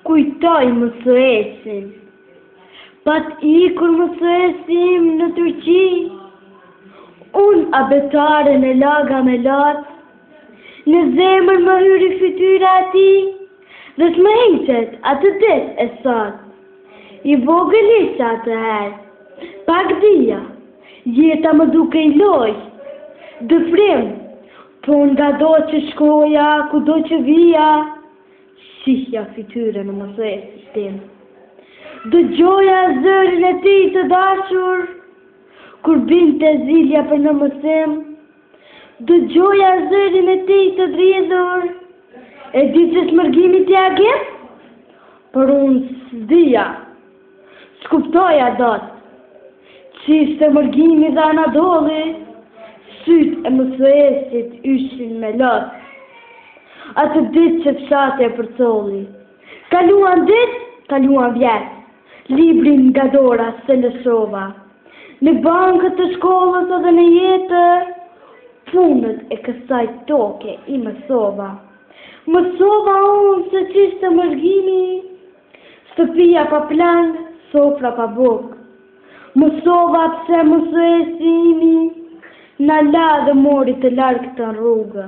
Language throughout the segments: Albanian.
Kujtoj mësuesin. Pat ikur mësuesim në Turqi, unë abetare në laga me latë, në zemër më hyri fytyra ati, dhe s'më heqet atë det e sot. I vogël isha atëherë, pak dhia, jeta më duke i loj, dëfrim, po nga do që shkoja, ku do që vija, shihja fytyre në mësuesit tim. Dëgjoja zërin e ti të dashur, kur binte zilja për në mësim, dëgjoja zërin e ti të dridhur, e di që smërgimi t'i agim? Por unë s'dija, s'kuptoja dot, që ishte mërgimi dhe anadoli, syt e mësuesit ishin me lot. Atë dit që fshate e përcoli, kaluan dit, kaluan vjet, librin nga dora se lëshova, në bankët të shkollës edhe në jetë, punët e kësaj toke i mësova. Mësova unë se qishte mërgimi, shtëpia pa plan, sofra pa buk. Mësova pse mësuesi imi, na la dhe mori të largë të në rrugë.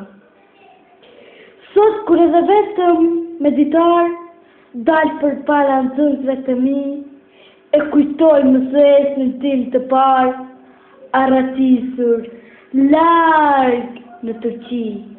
Sot kur edhe vetëm me ditar, dalë për para nxënësve të mi, e kujtoj mësuesin tim të parë, arratisur, largë në Turqi.